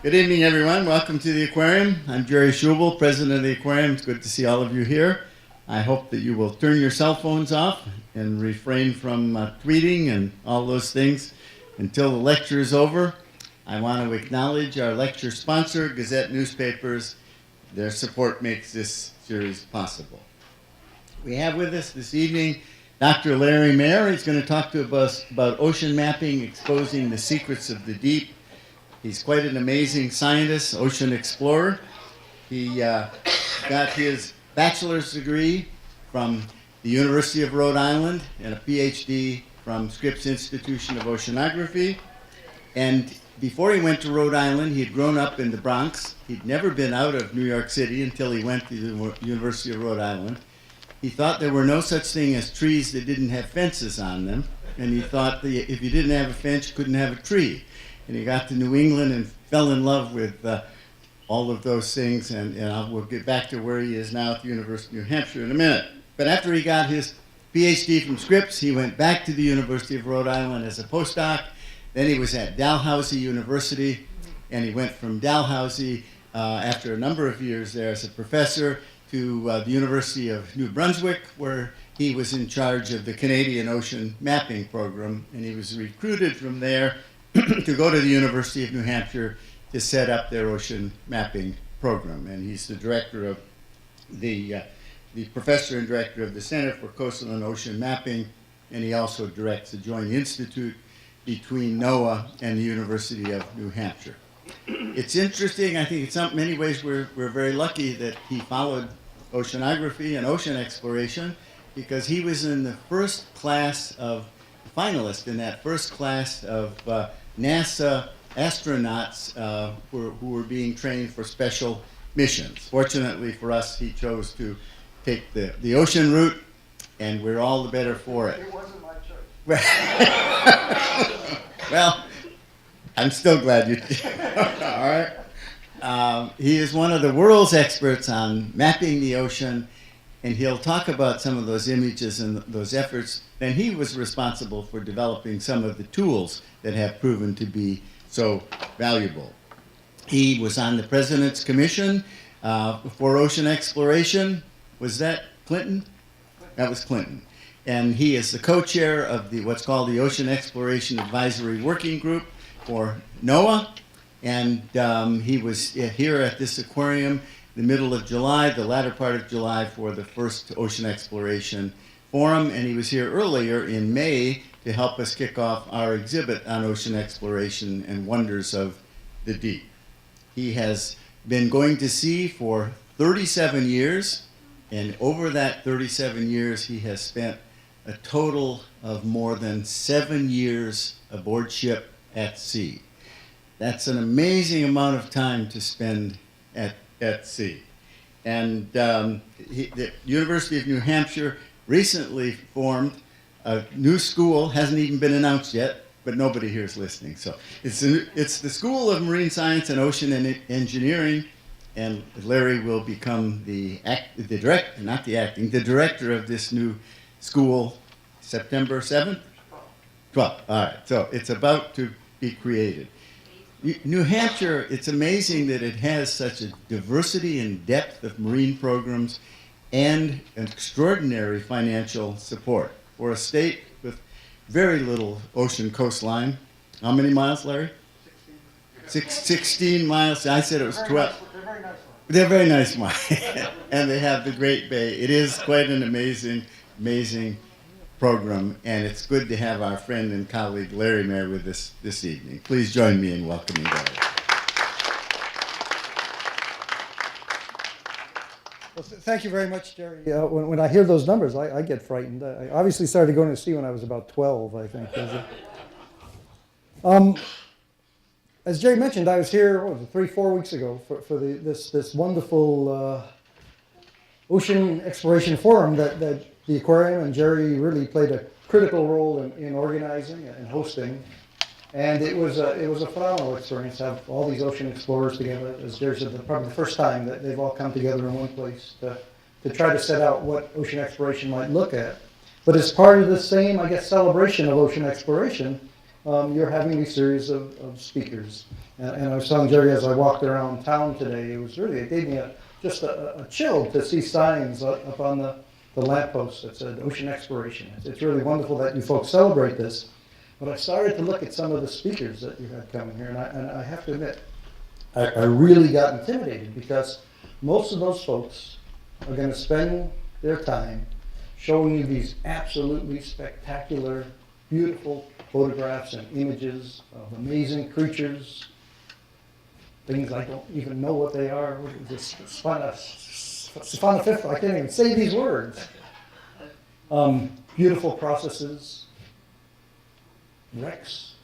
Good evening, everyone. Welcome to the aquarium. I'm Jerry Schubel, president of the aquarium. It's good to see all of you here. I hope that you will turn your cell phones off and refrain from tweeting and all those things until the lecture is over. I want to acknowledge our lecture sponsor, Gazette Newspapers. Their support makes this series possible. We have with us this evening Dr. Larry Mayer. He's going to talk to us about ocean mapping, exposing the secrets of the deep. He's quite an amazing scientist, ocean explorer. He got his bachelor's degree from the University of Rhode Island and a PhD from Scripps Institution of Oceanography. And before he went to Rhode Island, he had grown up in the Bronx. He'd never been out of New York City until he went to the University of Rhode Island. He thought there were no such thing as trees that didn't have fences on them. And he thought that if you didn't have a fence, you couldn't have a tree. And he got to New England and fell in love with all of those things. And we'll get back to where he is now at the University of New Hampshire in a minute. But after he got his PhD from Scripps, he went back to the University of Rhode Island as a postdoc. Then he was at Dalhousie University, and he went from Dalhousie after a number of years there as a professor to the University of New Brunswick, where he was in charge of the Canadian Ocean Mapping Program, and he was recruited from there to go to the University of New Hampshire to set up their ocean mapping program. And he's the director of the professor and director of the Center for Coastal and Ocean Mapping, and he also directs the Joint Institute between NOAA and the University of New Hampshire. It's interesting. I think in many ways we're very lucky that he followed oceanography and ocean exploration, because he was in the first class of finalist in that first class of NASA astronauts who were being trained for special missions. Fortunately for us, he chose to take the ocean route, and we're all the better for it. It wasn't my choice. Well, I'm still glad you did. All right. He is one of the world's experts on mapping the ocean, and he'll talk about some of those images and those efforts. And he was responsible for developing some of the tools that have proven to be so valuable. He was on the President's Commission for Ocean Exploration. Was that Clinton? That was Clinton. And he is the co-chair of what's called the Ocean Exploration Advisory Working Group for NOAA. And he was here at this aquarium the middle of July, the latter part of July, for the first Ocean Exploration Forum. And he was here earlier in May to help us kick off our exhibit on ocean exploration and wonders of the deep. He has been going to sea for 37 years. And over that 37 years, he has spent a total of more than 7 years aboard ship at sea. That's an amazing amount of time to spend at sea. And the University of New Hampshire recently formed a new school, hasn't even been announced yet, but nobody here is listening. So it's the School of Marine Science and Ocean Engineering, and Larry will become the director of this new school September 7th? 12th. All right. So it's about to be created. New Hampshire, it's amazing that it has such a diversity and depth of marine programs and an extraordinary financial support for a state with very little ocean coastline. How many miles, Larry? 16 miles. I said it was 12. They're very nice ones. And they have the Great Bay. It is quite an amazing program, and it's good to have our friend and colleague Larry Mayer with us this evening. Please join me in welcoming Larry. Well, thank you very much, Jerry. When I hear those numbers, I get frightened. I obviously started going to sea when I was about 12, I think. As Jerry mentioned, I was here 3-4 weeks ago for this wonderful ocean exploration forum that the aquarium and Jerry really played a critical role in organizing and hosting. And it was a phenomenal experience to have all these ocean explorers together. As Jerry said, probably the first time that they've all come together in one place to try to set out what ocean exploration might look at. But as part of the same, I guess, celebration of ocean exploration, you're having these series of speakers. And I was telling Jerry as I walked around town today, it gave me just a chill to see signs up on the lamppost that said ocean exploration. It's really wonderful that you folks celebrate this. But I started to look at some of the speakers that you had coming here, and I have to admit, I really got intimidated because most of those folks are going to spend their time showing you these absolutely spectacular, beautiful photographs and images of amazing creatures, things I don't even know what they are. Spinififra, I can't even say these words. Beautiful processes, wrecks.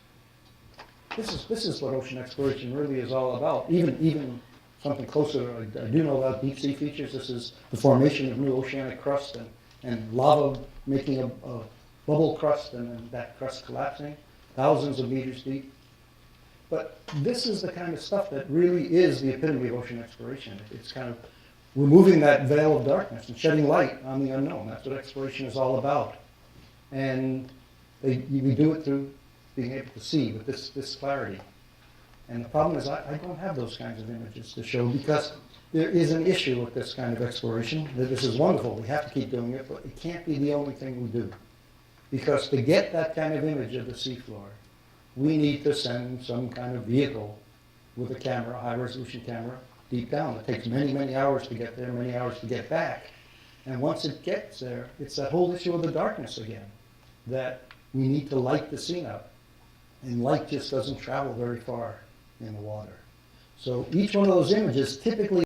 This is what ocean exploration really is all about. Even something closer, I do know about deep sea features. This is the formation of new oceanic crust and lava making a bubble crust and then that crust collapsing, thousands of meters deep. But this is the kind of stuff that really is the epitome of ocean exploration. It's kind of removing that veil of darkness and shedding light on the unknown. That's what exploration is all about. And we do it through being able to see with this clarity. And the problem is I don't have those kinds of images to show because there is an issue with this kind of exploration. This is wonderful. We have to keep doing it, but it can't be the only thing we do. Because to get that kind of image of the seafloor, we need to send some kind of vehicle with a camera, a high-resolution camera, deep down. It takes many, many hours to get there, many hours to get back. And once it gets there, it's that whole issue of the darkness again, that we need to light the scene up. And light just doesn't travel very far in the water. So each one of those images typically